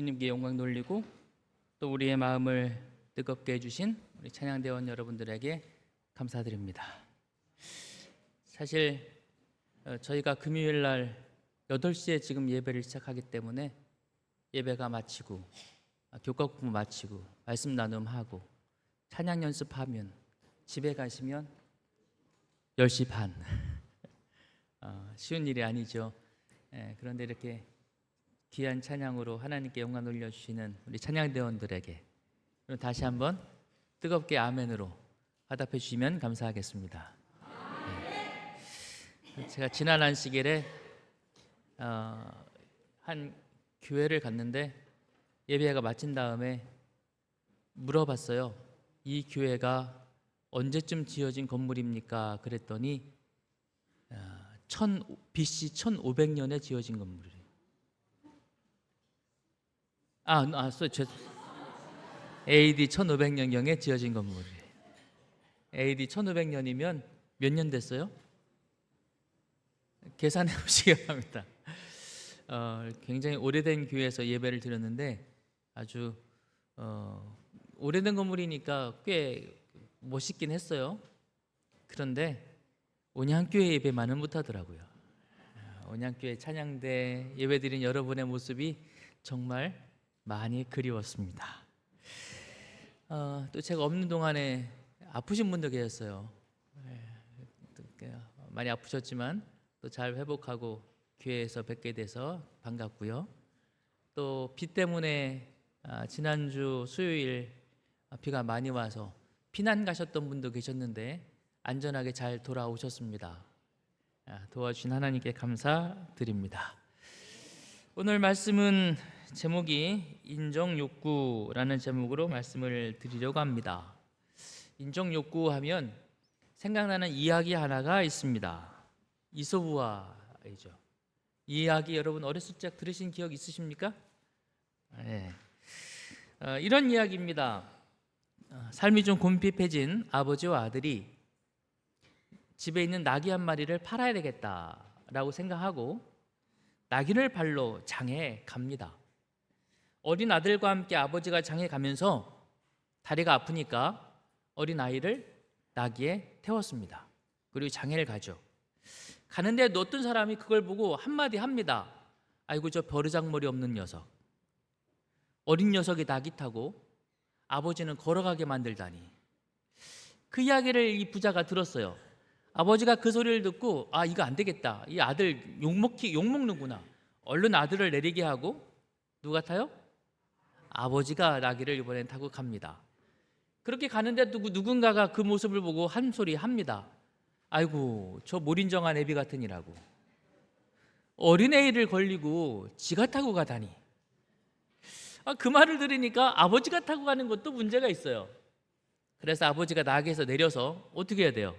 주님께 영광 돌리고 또 우리의 마음을 뜨겁게 해주신 우리 찬양대원 여러분들에게 감사드립니다. 사실 저희가 금요일 날 8시에 지금 예배를 시작하기 때문에 예배가 마치고 교과 공부 마치고 말씀 나눔하고 찬양 연습하면 집에 가시면 10시 반. 쉬운 일이 아니죠. 그런데 이렇게 귀한 찬양으로 하나님께 영광 돌려주시는 우리 찬양대원들에게 다시 한번 뜨겁게 아멘으로 화답해 주시면 감사하겠습니다. 제가 지난 안식일에 한 교회를 갔는데 예배가 마친 다음에 물어봤어요. 이 교회가 언제쯤 지어진 건물입니까? 그랬더니 BC 1500년에 지어진 건물이에요. AD 1500년경에 지어진 건물이에요. AD 1500년이면 몇 년 됐어요? 계산해 보시기 바랍니다. 굉장히 오래된 교회에서 예배를 드렸는데 아주 오래된 건물이니까 꽤 멋있긴 했어요. 그런데 온양교회 예배만은 못하더라고요. 온양교회 찬양대 예배드린 여러분의 모습이 정말 많이 그리웠습니다. 또 제가 없는 동안에 아프신 분도 계셨어요. 많이 아프셨지만 또 잘 회복하고 교회에서 뵙게 돼서 반갑고요. 또 비 때문에 지난주 수요일 비가 많이 와서 피난 가셨던 분도 계셨는데 안전하게 잘 돌아오셨습니다. 도와주신 하나님께 감사드립니다. 오늘 말씀은 제목이 인정욕구라는 제목으로 말씀을 드리려고 합니다. 인정욕구 하면 생각나는 이야기 하나가 있습니다. 이솝우화이죠. 이 이야기 여러분 어렸을 적 들으신 기억 있으십니까? 네. 이런 이야기입니다. 삶이 좀 곰핍해진 아버지와 아들이 집에 있는 나귀 한 마리를 팔아야 되겠다라고 생각하고 나귀를 팔러 장에 갑니다. 어린 아들과 함께 아버지가 장에 가면서 다리가 아프니까 어린 아이를 나귀에 태웠습니다. 그리고 장에를 가죠. 가는데 어떤 사람이 그걸 보고 한마디 합니다. 아이고 저 버르장머리 없는 녀석. 어린 녀석이 나귀 타고 아버지는 걸어가게 만들다니. 그 이야기를 이 부자가 들었어요. 아버지가 그 소리를 듣고 이거 안 되겠다. 이 아들 욕먹는구나. 얼른 아들을 내리게 하고 누가 타요? 아버지가 나귀를 이번엔 타고 갑니다. 그렇게 가는데 누군가가 그 모습을 보고 한 소리 합니다. 아이고 저 몰인정한 애비 같으니라고. 어린애를 걸리고 지가 타고 가다니. 그 말을 들으니까 아버지가 타고 가는 것도 문제가 있어요. 그래서 아버지가 나귀에서 내려서 어떻게 해야 돼요?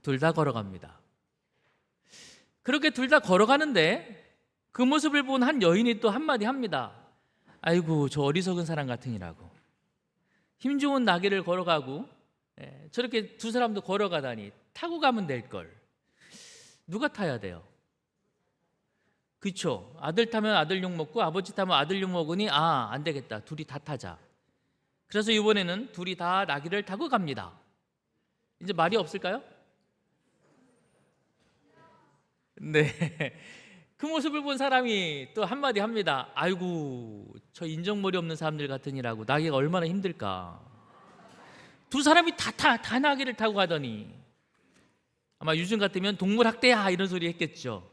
둘 다 걸어갑니다. 그렇게 둘 다 걸어가는데 그 모습을 본 한 여인이 또 한마디 합니다. 아이고 저 어리석은 사람 같으니라고. 힘 좋은 나귀를 걸어가고 저렇게 두 사람도 걸어가다니 타고 가면 될걸. 누가 타야 돼요? 그렇죠. 아들 타면 아들 욕먹고 아버지 타면 아들 욕먹으니 안 되겠다. 둘이 다 타자. 그래서 이번에는 둘이 다 나귀를 타고 갑니다. 이제 말이 없을까요? 네. 그 모습을 본 사람이 또 한마디 합니다. 아이고 저 인정머리 없는 사람들 같으니라고. 나귀가 얼마나 힘들까. 두 사람이 다 나귀를 타고 가더니 아마 요즘 같으면 동물학대야 이런 소리 했겠죠.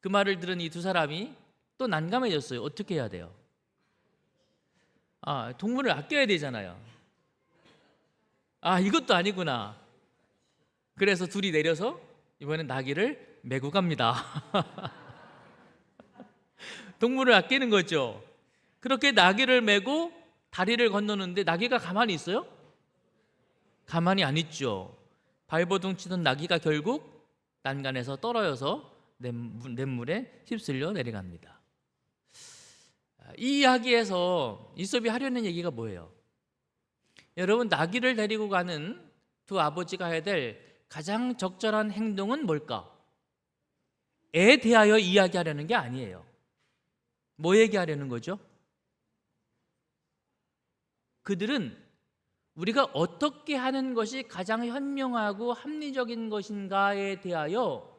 그 말을 들은 이 두 사람이 또 난감해졌어요. 어떻게 해야 돼요? 동물을 아껴야 되잖아요. 이것도 아니구나. 그래서 둘이 내려서 이번엔 나귀를 메고 갑니다. 동물을 아끼는 거죠. 그렇게 나귀를 메고 다리를 건너는데 나귀가 가만히 있어요? 가만히 안 있죠. 발버둥 치던 나귀가 결국 난간에서 떨어져서 냇물에 휩쓸려 내려갑니다. 이 이야기에서 이솝이 하려는 얘기가 뭐예요? 여러분, 나귀를 데리고 가는 두 아버지가 해야 될 가장 적절한 행동은 뭘까? 에 대하여 이야기하려는 게 아니에요. 뭐 얘기하려는 거죠? 그들은 우리가 어떻게 하는 것이 가장 현명하고 합리적인 것인가에 대하여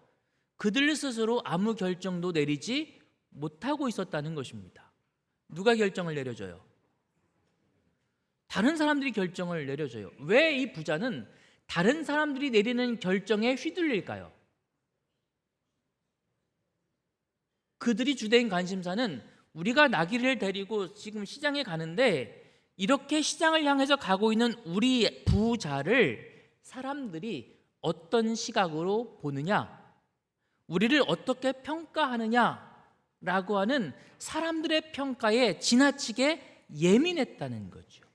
그들 스스로 아무 결정도 내리지 못하고 있었다는 것입니다. 누가 결정을 내려줘요? 다른 사람들이 결정을 내려줘요. 왜 이 부자는 다른 사람들이 내리는 결정에 휘둘릴까요? 그들이 주된 관심사는 우리가 나귀를 데리고 지금 시장에 가는데 이렇게 시장을 향해서 가고 있는 우리 부자를 사람들이 어떤 시각으로 보느냐, 우리를 어떻게 평가하느냐라고 하는 사람들의 평가에 지나치게 예민했다는 거죠.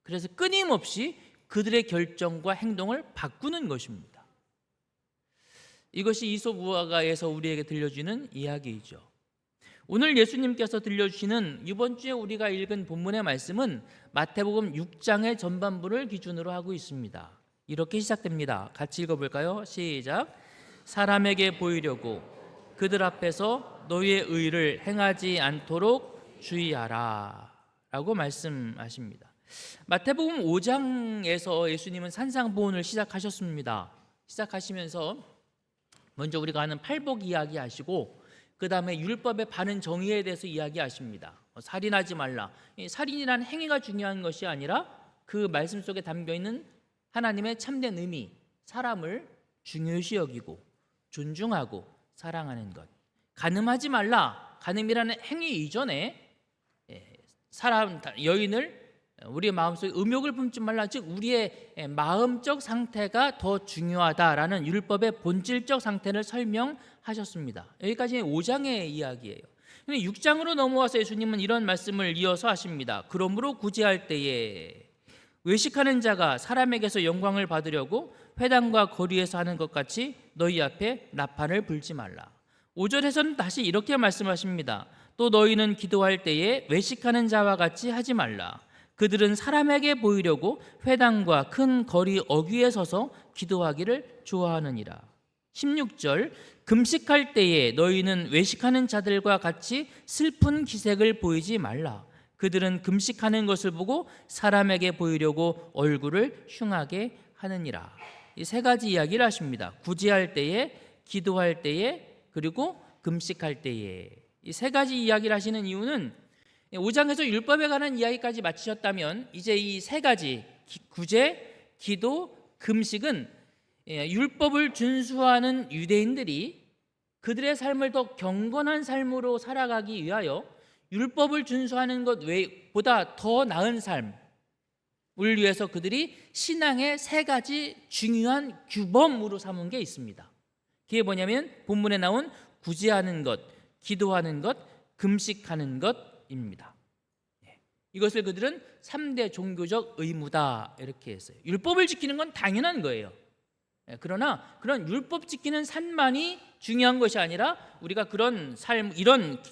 그래서 끊임없이 그들의 결정과 행동을 바꾸는 것입니다. 이것이 이솝 우화가에서 우리에게 들려주는 이야기이죠. 오늘 예수님께서 들려주시는 이번 주에 우리가 읽은 본문의 말씀은 마태복음 6장의 전반부를 기준으로 하고 있습니다. 이렇게 시작됩니다. 같이 읽어볼까요? 시작. 사람에게 보이려고 그들 앞에서 너희의 의를 행하지 않도록 주의하라 라고 말씀하십니다. 마태복음 5장에서 예수님은 산상보훈을 시작하셨습니다. 시작하시면서 먼저 우리가 아는 팔복 이야기 하시고 그 다음에 율법의 바른 정의에 대해서 이야기하십니다. 살인하지 말라. 살인이라는 행위가 중요한 것이 아니라 그 말씀 속에 담겨있는 하나님의 참된 의미, 사람을 중요시 여기고 존중하고 사랑하는 것. 간음하지 말라. 간음이라는 행위 이전에 사람, 여인을 우리의 마음속에 음욕을 품지 말라. 즉 우리의 마음적 상태가 더 중요하다라는 율법의 본질적 상태를 설명하셨습니다. 여기까지 5장의 이야기예요. 근데 6장으로 넘어와서 예수님은 이런 말씀을 이어서 하십니다. 그러므로 구제할 때에 외식하는 자가 사람에게서 영광을 받으려고 회당과 거리에서 하는 것 같이 너희 앞에 나팔을 불지 말라. 5절에서는 다시 이렇게 말씀하십니다. 또 너희는 기도할 때에 외식하는 자와 같이 하지 말라. 그들은 사람에게 보이려고 회당과 큰 거리 어귀에 서서 기도하기를 좋아하느니라. 16절 금식할 때에 너희는 외식하는 자들과 같이 슬픈 기색을 보이지 말라. 그들은 금식하는 것을 보고 사람에게 보이려고 얼굴을 흉하게 하느니라. 이 세 가지 이야기를 하십니다. 구제할 때에, 기도할 때에, 그리고 금식할 때에. 이 세 가지 이야기를 하시는 이유는 5장에서 율법에 관한 이야기까지 마치셨다면 이제 이 세 가지 구제, 기도, 금식은 율법을 준수하는 유대인들이 그들의 삶을 더 경건한 삶으로 살아가기 위하여 율법을 준수하는 것보다 더 나은 삶을 위해서 그들이 신앙의 세 가지 중요한 규범으로 삼은 게 있습니다. 그게 뭐냐면 본문에 나온 구제하는 것, 기도하는 것, 금식하는 것입니다. 이것을 그들은 3대 종교적 의무다 이렇게 했어요. 율법을 지키는 건 당연한 거예요. 그러나 그런 율법 지키는 삶만이 중요한 것이 아니라 우리가 그런 삶, 이런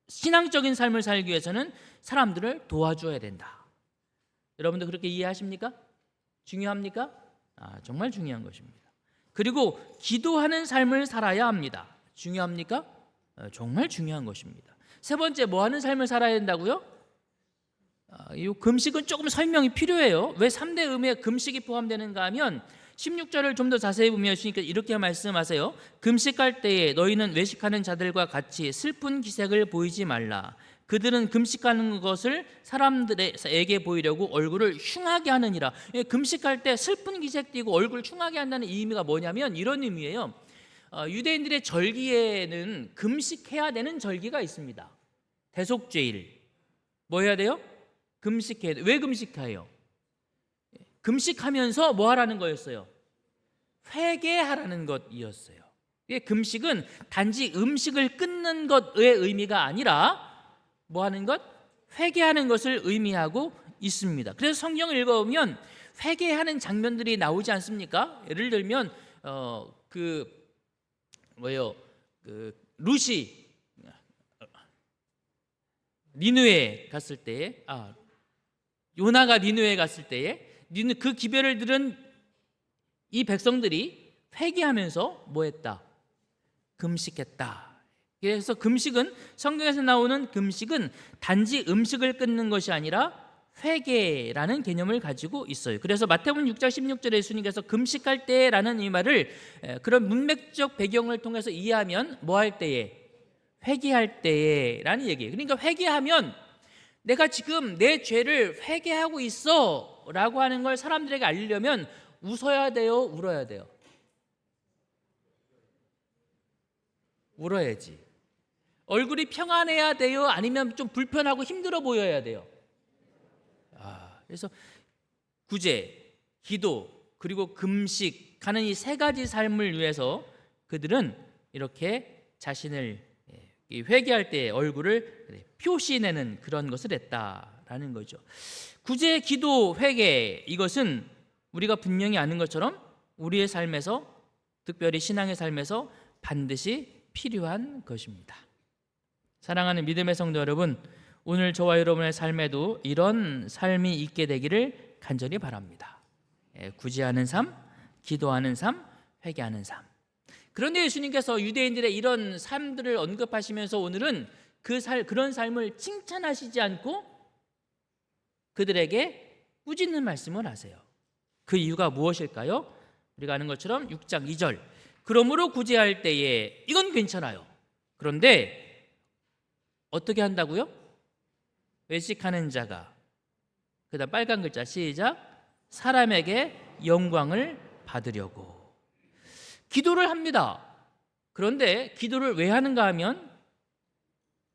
신앙적인 삶을 살기 위해서는 사람들을 도와줘야 된다. 여러분들 그렇게 이해하십니까? 중요합니까? 정말 중요한 것입니다. 그리고 기도하는 삶을 살아야 합니다. 중요합니까? 정말 중요한 것입니다. 세 번째, 뭐 하는 삶을 살아야 된다고요? 이 금식은 조금 설명이 필요해요. 왜 3대 의무에 금식이 포함되는가 하면 16절을 좀 더 자세히 보면 이렇게 말씀하세요. 금식할 때에 너희는 외식하는 자들과 같이 슬픈 기색을 보이지 말라. 그들은 금식하는 것을 사람들에게 보이려고 얼굴을 흉하게 하느니라. 금식할 때 슬픈 기색 띠고 얼굴 흉하게 한다는 의미가 뭐냐면 이런 의미예요. 유대인들의 절기에는 금식해야 되는 절기가 있습니다. 대속죄일. 뭐 해야 돼요? 금식해야 돼요. 왜 금식해요? 금식하면서 뭐 하라는 거였어요? 회개하라는 것이었어요. 금식은 단지 음식을 끊는 것의 의미가 아니라 뭐 하는 것? 회개하는 것을 의미하고 있습니다. 그래서 성경을 읽어보면 회개하는 장면들이 나오지 않습니까? 예를 들면 룻이 니느웨에 갔을 때에 요나가 니느웨에 갔을 때에 그 기별을 들은 이 백성들이 회개하면서 뭐 했다? 금식했다. 그래서 금식은, 성경에서 나오는 금식은 단지 음식을 끊는 것이 아니라 회개라는 개념을 가지고 있어요. 그래서 마태복음 6장 16절에 예수님께서 금식할 때라는 이 말을 그런 문맥적 배경을 통해서 이해하면 뭐 할 때에? 회개할 때라는 얘기예요. 그러니까 회개하면 내가 지금 내 죄를 회개하고 있어 라고 하는 걸 사람들에게 알리려면 웃어야 돼요? 울어야 돼요? 울어야지. 얼굴이 평안해야 돼요? 아니면 좀 불편하고 힘들어 보여야 돼요? 그래서 구제, 기도, 그리고 금식 하는 이 세 가지 삶을 위해서 그들은 이렇게 자신을 회개할 때 얼굴을 표시내는 그런 것을 했다라는 거죠. 구제, 기도, 회개, 이것은 우리가 분명히 아는 것처럼 우리의 삶에서, 특별히 신앙의 삶에서 반드시 필요한 것입니다. 사랑하는 믿음의 성도 여러분, 오늘 저와 여러분의 삶에도 이런 삶이 있게 되기를 간절히 바랍니다. 구제하는 삶, 기도하는 삶, 회개하는 삶. 그런데 예수님께서 유대인들의 이런 삶들을 언급하시면서 오늘은 그런 삶을 칭찬하시지 않고 그들에게 꾸짖는 말씀을 하세요. 그 이유가 무엇일까요? 우리가 아는 것처럼 6장 2절, 그러므로 구제할 때에 이건 괜찮아요. 그런데 어떻게 한다고요? 외식하는 자가, 그다음 빨간 글자 시작, 사람에게 영광을 받으려고 기도를 합니다. 그런데 기도를 왜 하는가 하면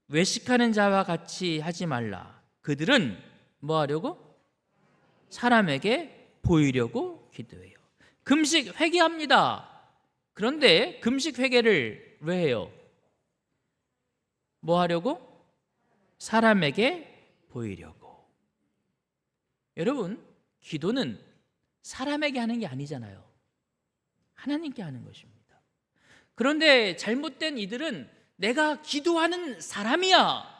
외식하는 자와 같이 하지 말라. 그들은 뭐 하려고? 사람에게 보이려고 기도해요. 금식 회개합니다. 그런데 금식 회개를 왜 해요? 뭐 하려고? 사람에게 보이려고. 여러분, 기도는 사람에게 하는 게 아니잖아요. 하나님께 하는 것입니다. 그런데 잘못된 이들은 내가 기도하는 사람이야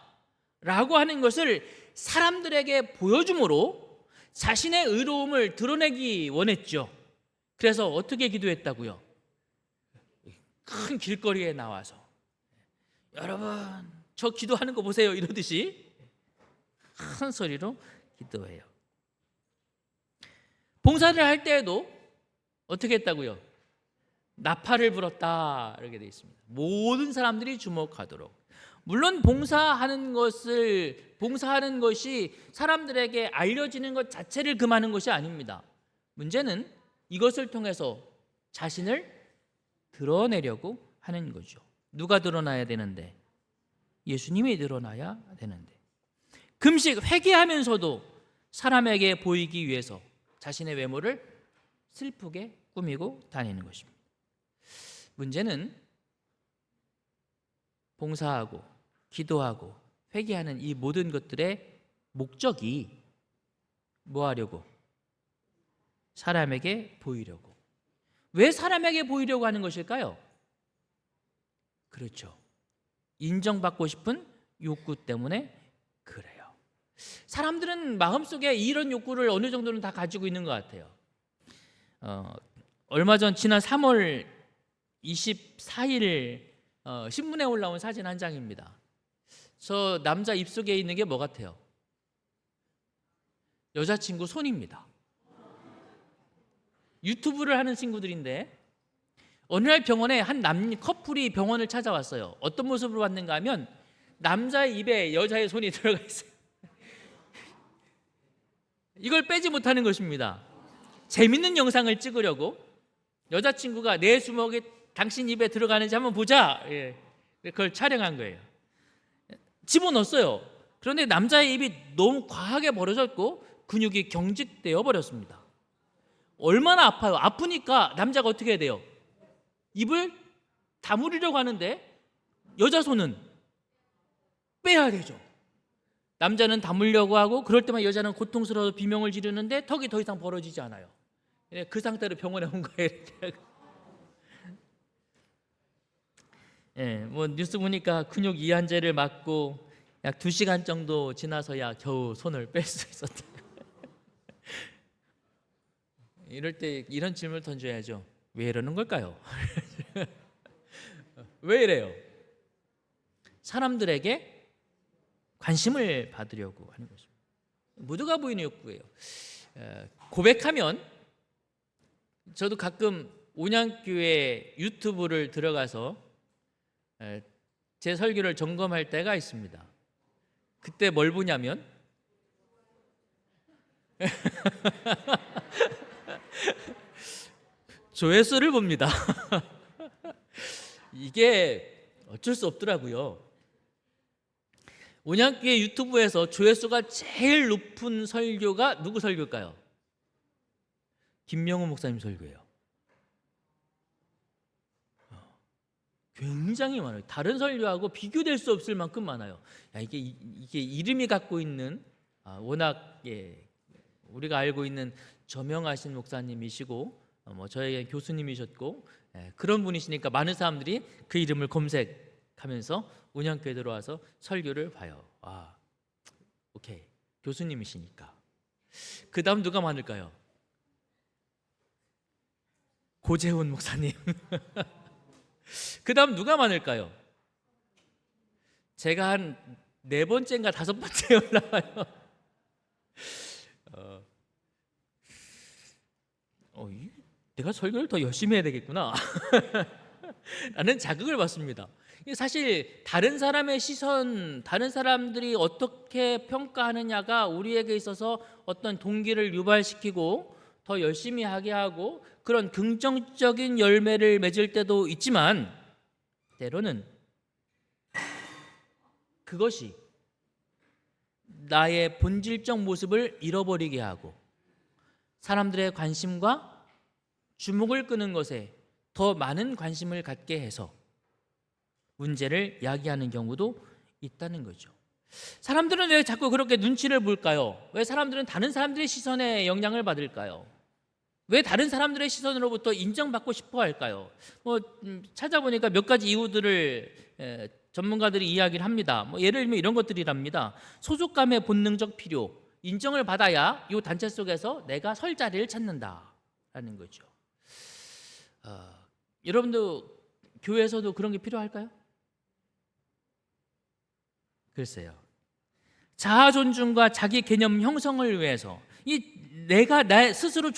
라고 하는 것을 사람들에게 보여줌으로 자신의 의로움을 드러내기 원했죠. 그래서 어떻게 기도했다고요? 큰 길거리에 나와서 여러분 저 기도하는 거 보세요 이러듯이 큰 소리로 기도해요. 봉사를 할 때에도 어떻게 했다고요? 나팔을 불었다 이렇게 되어 있습니다. 모든 사람들이 주목하도록. 물론 봉사하는 것이 사람들에게 알려지는 것 자체를 금하는 것이 아닙니다. 문제는 이것을 통해서 자신을 드러내려고 하는 거죠. 누가 드러나야 되는데? 예수님이 드러나야 되는데. 금식 회개하면서도 사람에게 보이기 위해서 자신의 외모를 슬프게 꾸미고 다니는 것입니다. 문제는 봉사하고 기도하고 회개하는 이 모든 것들의 목적이 뭐 하려고? 사람에게 보이려고. 왜 사람에게 보이려고 하는 것일까요? 그렇죠. 인정받고 싶은 욕구 때문에 그래요. 사람들은 마음속에 이런 욕구를 어느 정도는 다 가지고 있는 것 같아요. 얼마 전 지난 3월 24일 신문에 올라온 사진 한 장입니다. 저 남자 입속에 있는 게 뭐 같아요? 여자친구 손입니다. 유튜브를 하는 친구들인데 어느 날 병원에 한 커플이 병원을 찾아왔어요. 어떤 모습으로 왔는가 하면 남자의 입에 여자의 손이 들어가 있어요. 이걸 빼지 못하는 것입니다. 재밌는 영상을 찍으려고 여자친구가 내 주먹에 당신 입에 들어가는지 한번 보자. 그걸 촬영한 거예요. 집어넣었어요. 그런데 남자의 입이 너무 과하게 벌어졌고 근육이 경직되어 버렸습니다. 얼마나 아파요. 아프니까 남자가 어떻게 해야 돼요? 입을 다물으려고 하는데 여자 손은 빼야 되죠. 남자는 다물려고 하고 그럴 때만 여자는 고통스러워서 비명을 지르는데 턱이 더 이상 벌어지지 않아요. 그 상태로 병원에 온 거예요. 뭐 뉴스 보니까 근육 이완제를 맞고 약 2시간 정도 지나서야 겨우 손을 뺄 수 있었다. 이럴 때 이런 질문을 던져야죠. 왜 이러는 걸까요? 왜 이래요? 사람들에게 관심을 받으려고 하는 것입니다. 모두가 보이는 욕구예요. 고백하면 저도 가끔 온양교회 유튜브를 들어가서 제 설교를 점검할 때가 있습니다. 그때 뭘 보냐면 조회수를 봅니다. 이게 어쩔 수 없더라고요. 온양교회 유튜브에서 조회수가 제일 높은 설교가 누구 설교일까요? 김명훈 목사님 설교예요. 굉장히 많아요. 다른 설교하고 비교될 수 없을 만큼 많아요. 이게 이름이 갖고 있는 워낙 우리가 알고 있는 저명하신 목사님이시고 저에게 교수님이셨고 그런 분이시니까 많은 사람들이 그 이름을 검색하면서 온양교회 들어와서 설교를 봐요. 오케이, 교수님이시니까. 그 다음 누가 많을까요? 고재훈 목사님. 그 다음 누가 많을까요? 제가 한 4번째인가 5번째 올라와요. 내가 설교를 더 열심히 해야 되겠구나. 라는 자극을 받습니다. 사실 다른 사람의 시선, 다른 사람들이 어떻게 평가하느냐가 우리에게 있어서 어떤 동기를 유발시키고 더 열심히 하게 하고 그런 긍정적인 열매를 맺을 때도 있지만 때로는 그것이 나의 본질적 모습을 잃어버리게 하고 사람들의 관심과 주목을 끄는 것에 더 많은 관심을 갖게 해서 문제를 야기하는 경우도 있다는 거죠. 사람들은 왜 자꾸 그렇게 눈치를 볼까요? 왜 사람들은 다른 사람들의 시선에 영향을 받을까요? 왜 다른 사람들의 시선으로부터 인정받고 싶어 할까요? 찾아보니까 몇 가지 이유들을 전문가들이 이야기를 합니다. 예를 들면 이런 것들이랍니다. 소속감의 본능적 필요, 인정을 받아야 이 단체 속에서 내가 설 자리를 찾는다라는 거죠. 여러분도 교회에서도 그런 게 필요할까요? 글쎄요. 자아 존중과 자기 개념 형성을 위해서 내가 나 스스로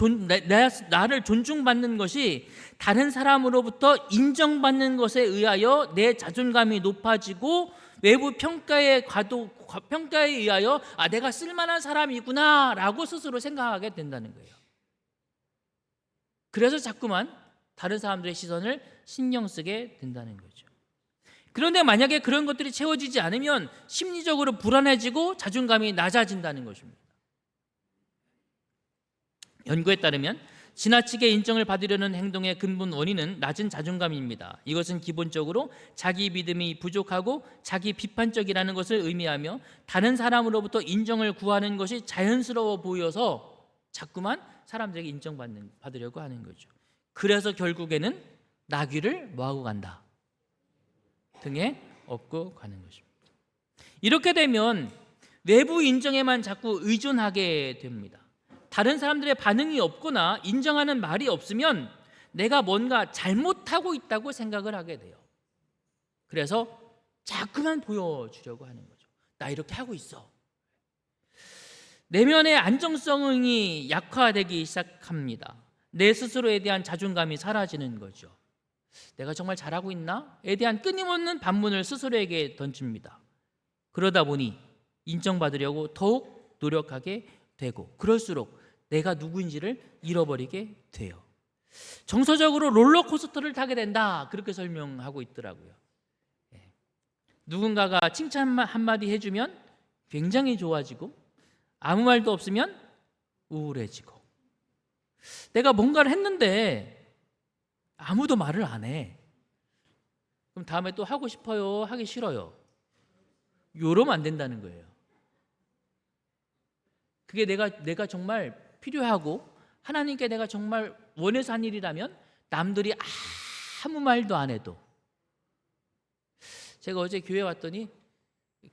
나를 존중받는 것이 다른 사람으로부터 인정받는 것에 의하여 내 자존감이 높아지고 외부 평가에 의하여 내가 쓸만한 사람이구나라고 스스로 생각하게 된다는 거예요. 그래서 자꾸만 다른 사람들의 시선을 신경 쓰게 된다는 거죠. 그런데 만약에 그런 것들이 채워지지 않으면 심리적으로 불안해지고 자존감이 낮아진다는 것입니다. 연구에 따르면 지나치게 인정을 받으려는 행동의 근본 원인은 낮은 자존감입니다. 이것은 기본적으로 자기 믿음이 부족하고 자기 비판적이라는 것을 의미하며 다른 사람으로부터 인정을 구하는 것이 자연스러워 보여서 자꾸만 사람들에게 인정받으려고 하는 거죠. 그래서 결국에는 나귀를 뭐하고 간다? 등에 업고 가는 것입니다. 이렇게 되면 외부 인정에만 자꾸 의존하게 됩니다. 다른 사람들의 반응이 없거나 인정하는 말이 없으면 내가 뭔가 잘못하고 있다고 생각을 하게 돼요. 그래서 자꾸만 보여주려고 하는 거죠. 나 이렇게 하고 있어. 내면의 안정성이 약화되기 시작합니다. 내 스스로에 대한 자존감이 사라지는 거죠. 내가 정말 잘하고 있나?에 대한 끊임없는 반문을 스스로에게 던집니다. 그러다 보니 인정받으려고 더욱 노력하게 되고 그럴수록 내가 누구인지를 잃어버리게 돼요. 정서적으로 롤러코스터를 타게 된다, 그렇게 설명하고 있더라고요. 누군가가 칭찬 한마디 해주면 굉장히 좋아지고 아무 말도 없으면 우울해지고 내가 뭔가를 했는데 아무도 말을 안 해. 그럼 다음에 또 하고 싶어요? 하기 싫어요? 이러면 안 된다는 거예요. 그게 내가 정말 필요하고 하나님께 내가 정말 원해서 한 일이라면 남들이 아무 말도 안 해도. 제가 어제 교회 왔더니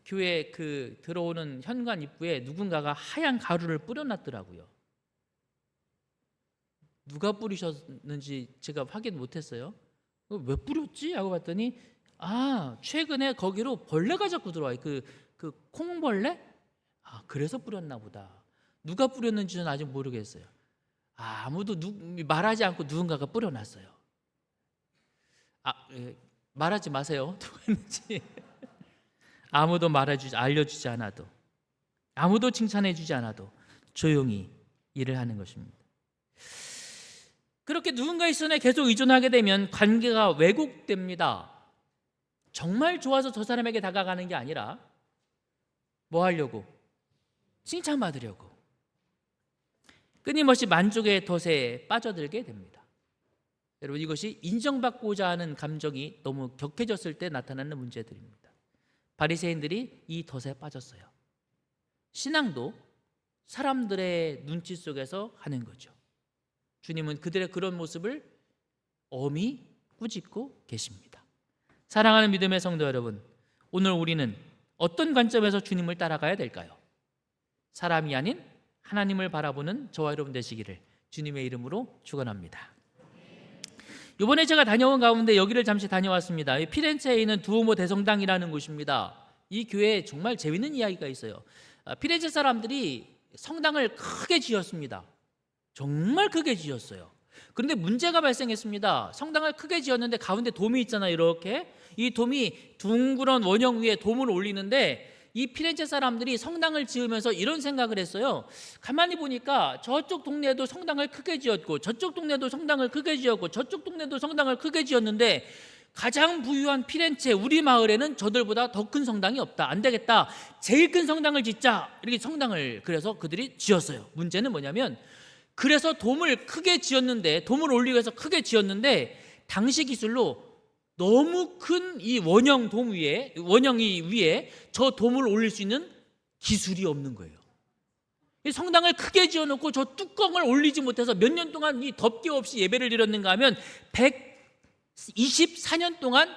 교회 들어오는 현관 입구에 누군가가 하얀 가루를 뿌려놨더라고요. 누가 뿌리셨는지 제가 확인 못했어요. 왜 뿌렸지? 하고 봤더니 최근에 거기로 벌레가 자꾸 들어와요. 그 콩벌레? 그래서 뿌렸나 보다. 누가 뿌렸는지는 아직 모르겠어요. 아무도 말하지 않고 누군가가 뿌려놨어요. 말하지 마세요. 누가 했는지. 아무도 알려주지 않아도, 아무도 칭찬해주지 않아도 조용히 일을 하는 것입니다. 그렇게 누군가의 손에 계속 의존하게 되면 관계가 왜곡됩니다. 정말 좋아서 저 사람에게 다가가는 게 아니라 뭐 하려고? 칭찬받으려고. 끊임없이 만족의 덫에 빠져들게 됩니다. 여러분, 이것이 인정받고자 하는 감정이 너무 격해졌을 때 나타나는 문제들입니다. 바리새인들이 이 덫에 빠졌어요. 신앙도 사람들의 눈치 속에서 하는 거죠. 주님은 그들의 그런 모습을 엄히 꾸짖고 계십니다. 사랑하는 믿음의 성도 여러분, 오늘 우리는 어떤 관점에서 주님을 따라가야 될까요? 사람이 아닌 하나님을 바라보는 저와 여러분 되시기를 주님의 이름으로 축원합니다. 이번에 제가 다녀온 가운데 여기를 잠시 다녀왔습니다. 피렌체에 있는 두오모 대성당이라는 곳입니다. 이 교회에 정말 재밌는 이야기가 있어요. 피렌체 사람들이 성당을 크게 지었습니다. 정말 크게 지었어요. 그런데 문제가 발생했습니다. 성당을 크게 지었는데 가운데 돔이 있잖아요. 이렇게 이 돔이 둥그런 원형 위에 돔을 올리는데 이 피렌체 사람들이 성당을 지으면서 이런 생각을 했어요. 가만히 보니까 저쪽 동네도 성당을 크게 지었고 저쪽 동네도 성당을 크게 지었고 저쪽 동네도 성당을 크게 지었는데 가장 부유한 피렌체 우리 마을에는 저들보다 더 큰 성당이 없다. 안 되겠다. 제일 큰 성당을 짓자. 이렇게 성당을 그래서 그들이 지었어요. 문제는 뭐냐면 그래서 돔을 크게 지었는데 돔을 올리기 위해서 크게 지었는데 당시 기술로 너무 큰 이 원형이 위에 저 돔을 올릴 수 있는 기술이 없는 거예요. 이 성당을 크게 지어놓고 저 뚜껑을 올리지 못해서 몇 년 동안 이 덮개 없이 예배를 드렸는가 하면 124년 동안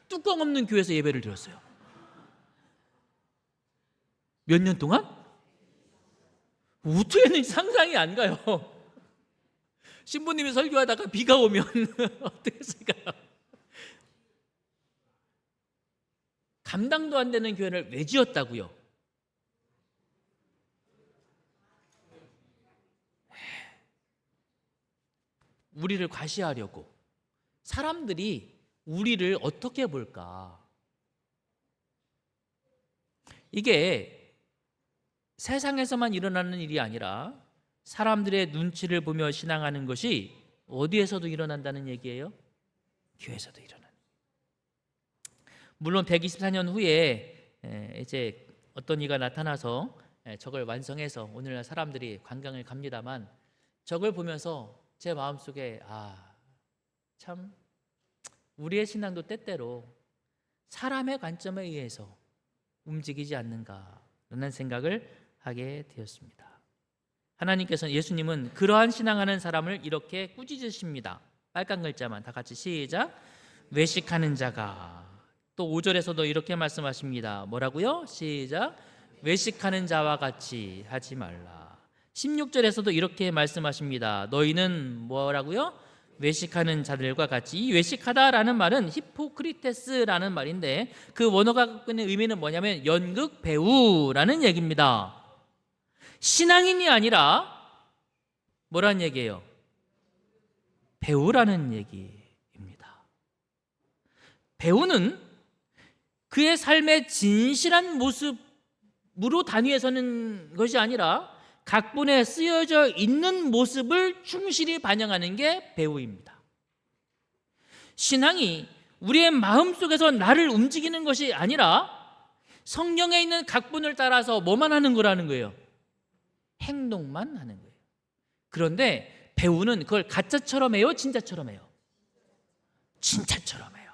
뚜껑 없는 교회에서 예배를 드렸어요. 몇 년 동안? 어떻게 했는지 상상이 안 가요. 신부님이 설교하다가 비가 오면 어떻게 했을까요? 감당도 안 되는 교회를 왜 지었다고요? 우리를 과시하려고. 사람들이 우리를 어떻게 볼까? 이게 세상에서만 일어나는 일이 아니라 사람들의 눈치를 보며 신앙하는 것이 어디에서도 일어난다는 얘기예요? 교회에서도 일어나는. 물론 124년 후에 이제 어떤 이가 나타나서 저걸 완성해서 오늘날 사람들이 관광을 갑니다만 저걸 보면서 제 마음속에 참 우리의 신앙도 때때로 사람의 관점에 의해서 움직이지 않는가라는 생각을 하게 되었습니다. 하나님께서는 예수님은 그러한 신앙하는 사람을 이렇게 꾸짖으십니다. 빨간 글자만 다 같이 시작. 외식하는 자가. 또 5절에서도 이렇게 말씀하십니다. 뭐라고요? 시작. 외식하는 자와 같이 하지 말라. 16절에서도 이렇게 말씀하십니다. 너희는 뭐라고요? 외식하는 자들과 같이. 이 외식하다라는 말은 히포크리테스라는 말인데 그 원어가 갖고 있는 의미는 뭐냐면 연극 배우라는 얘기입니다. 신앙인이 아니라 뭐라는 얘기예요? 배우라는 얘기입니다. 배우는 그의 삶의 진실한 모습으로 단위에 서는 것이 아니라 각본에 쓰여져 있는 모습을 충실히 반영하는 게 배우입니다. 신앙이 우리의 마음속에서 나를 움직이는 것이 아니라 성경에 있는 각본을 따라서 뭐만 하는 거라는 거예요? 행동만 하는 거예요. 그런데 배우는 그걸 가짜처럼 해요? 진짜처럼 해요? 진짜처럼 해요.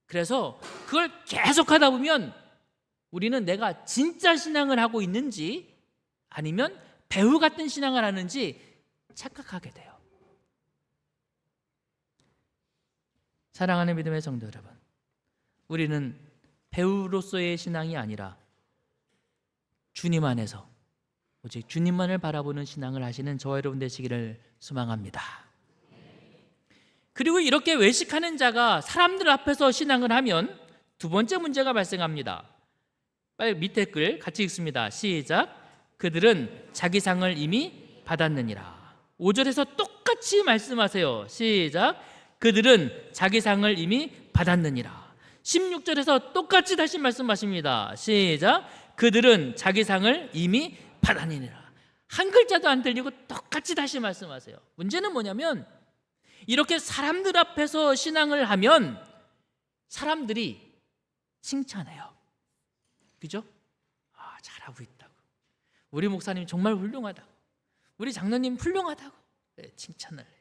그래서 그걸 계속 하다 보면 우리는 내가 진짜 신앙을 하고 있는지 아니면 배우 같은 신앙을 하는지 착각하게 돼요. 사랑하는 믿음의 성도 여러분, 우리는 배우로서의 신앙이 아니라 주님 안에서 오직 주님만을 바라보는 신앙을 하시는 저와 여러분 되시기를 소망합니다. 그리고 이렇게 외식하는 자가 사람들 앞에서 신앙을 하면 두 번째 문제가 발생합니다. 빨리 밑에 글 같이 읽습니다. 시작. 그들은 자기 상을 이미 받았느니라. 5절에서 똑같이 말씀하세요. 시작. 그들은 자기 상을 이미 받았느니라. 16절에서 똑같이 다시 말씀하십니다. 시작. 그들은 자기 상을 이미 받았느니라. 한 글자도 안 들리고 똑같이 다시 말씀하세요. 문제는 뭐냐면 이렇게 사람들 앞에서 신앙을 하면 사람들이 칭찬해요. 그죠? 잘하고 있다고. 우리 목사님 정말 훌륭하다고. 우리 장로님 훌륭하다고. 네, 칭찬을 해요.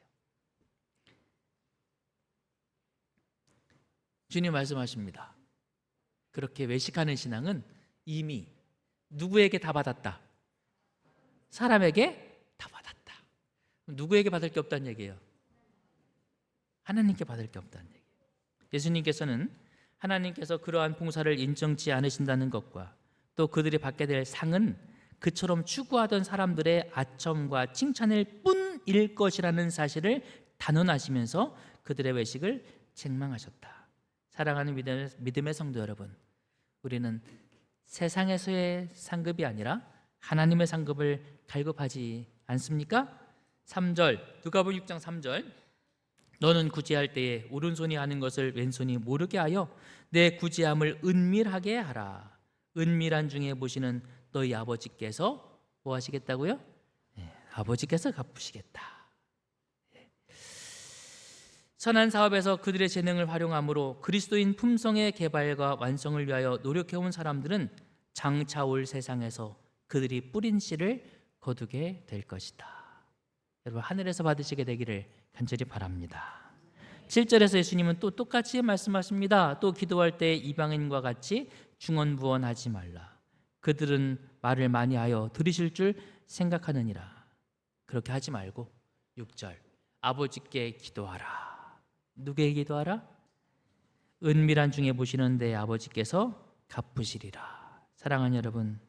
주님 말씀하십니다. 그렇게 외식하는 신앙은 이미 누구에게 다 받았다? 사람에게 다 받았다. 누구에게 받을 게 없다는 얘기예요? 하나님께 받을 게 없다는 얘기예요. 예수님께서는 하나님께서 그러한 봉사를 인정치 않으신다는 것과 또 그들이 받게 될 상은 그처럼 추구하던 사람들의 아첨과 칭찬일 뿐일 것이라는 사실을 단언하시면서 그들의 외식을 책망하셨다. 사랑하는 믿음의 성도 여러분, 우리는 세상에서의 상급이 아니라 하나님의 상급을 갈급하지 않습니까? 3절, 누가복음 6장 3절. 너는 구제할 때에 오른손이 하는 것을 왼손이 모르게 하여 내 구제함을 은밀하게 하라. 은밀한 중에 보시는 너희 아버지께서 뭐 하시겠다고요? 아버지께서 갚으시겠다. 선한 사업에서 그들의 재능을 활용함으로 그리스도인 품성의 개발과 완성을 위하여 노력해온 사람들은 장차 올 세상에서 그들이 뿌린 씨를 거두게 될 것이다. 여러분, 하늘에서 받으시게 되기를 간절히 바랍니다. 7절에서 예수님은 또 똑같이 말씀하십니다. 또 기도할 때 이방인과 같이 중언부언하지 말라. 그들은 말을 많이 하여 들으실 줄 생각하느니라. 그렇게 하지 말고 6절, 아버지께 기도하라. 누구에게 기도하라? 은밀한 중에 보시는 내 아버지께서 갚으시리라. 사랑하는 여러분,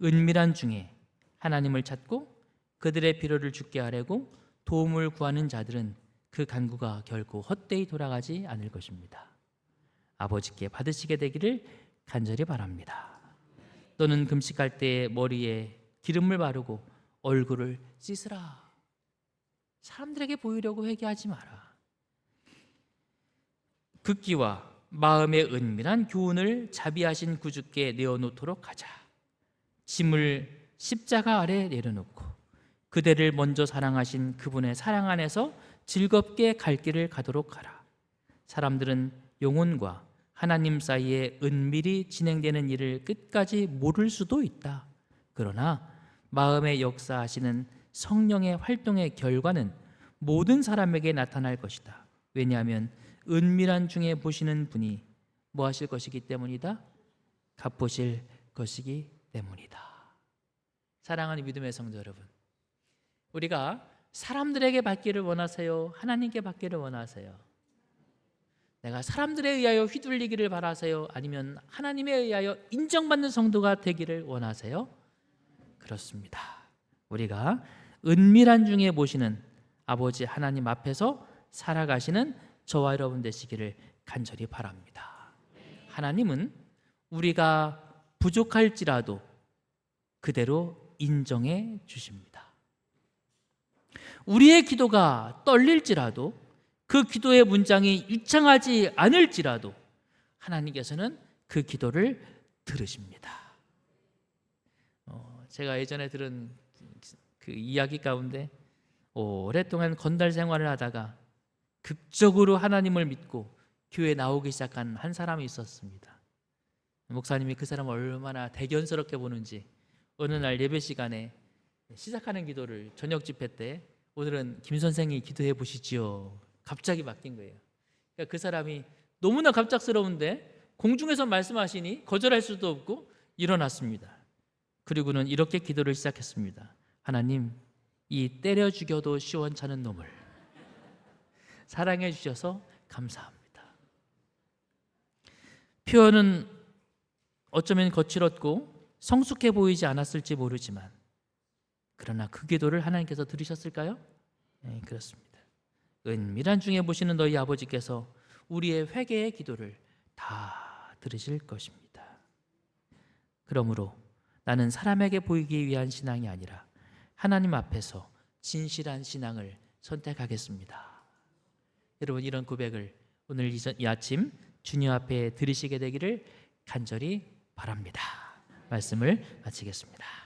은밀한 중에 하나님을 찾고 그들의 필요를 주께 하려고 도움을 구하는 자들은 그 간구가 결코 헛되이 돌아가지 않을 것입니다. 아버지께 받으시게 되기를 간절히 바랍니다. 너는 금식할 때 머리에 기름을 바르고 얼굴을 씻으라. 사람들에게 보이려고 회개하지 마라. 극기와 마음의 은밀한 교훈을 자비하신 구주께 내어놓도록 하자. 짐을 십자가 아래 내려놓고 그대를 먼저 사랑하신 그분의 사랑 안에서 즐겁게 갈 길을 가도록 하라. 사람들은 영혼과 하나님 사이에 은밀히 진행되는 일을 끝까지 모를 수도 있다. 그러나 마음에 역사하시는 성령의 활동의 결과는 모든 사람에게 나타날 것이다. 왜냐하면 은밀한 중에 보시는 분이 뭐 하실 것이기 때문이다? 갚으실 것이기 때문이다. 사랑하는 믿음의 성도 여러분, 우리가 사람들에게 받기를 원하세요? 하나님께 받기를 원하세요? 내가 사람들에 의하여 휘둘리기를 바라세요? 아니면 하나님에 의하여 인정받는 성도가 되기를 원하세요? 그렇습니다. 우리가 은밀한 중에 보시는 아버지 하나님 앞에서 살아가시는 저와 여러분 되시기를 간절히 바랍니다. 하나님은 우리가 부족할지라도 그대로 인정해 주십니다. 우리의 기도가 떨릴지라도 그 기도의 문장이 유창하지 않을지라도 하나님께서는 그 기도를 들으십니다. 제가 예전에 들은 그 이야기 가운데 오랫동안 건달 생활을 하다가 극적으로 하나님을 믿고 교회에 나오기 시작한 한 사람이 있었습니다. 목사님이 그 사람을 얼마나 대견스럽게 보는지 어느 날 예배 시간에 시작하는 기도를 저녁 집회 때 오늘은 김 선생이 기도해 보시지요. 갑자기 맡긴 거예요. 그러니까 그 사람이 너무나 갑작스러운데 공중에서 말씀하시니 거절할 수도 없고 일어났습니다. 그리고는 이렇게 기도를 시작했습니다. 하나님, 이 때려 죽여도 시원찮은 놈을 사랑해 주셔서 감사합니다. 표현은 어쩌면 거칠었고 성숙해 보이지 않았을지 모르지만 그러나 그 기도를 하나님께서 들으셨을까요? 네, 그렇습니다. 은밀한 중에 보시는 너희 아버지께서 우리의 회개의 기도를 다 들으실 것입니다. 그러므로 나는 사람에게 보이기 위한 신앙이 아니라 하나님 앞에서 진실한 신앙을 선택하겠습니다. 여러분, 이런 고백을 오늘 이 아침 주님 앞에 들으시게 되기를 간절히 바랍니다. 말씀을 마치겠습니다.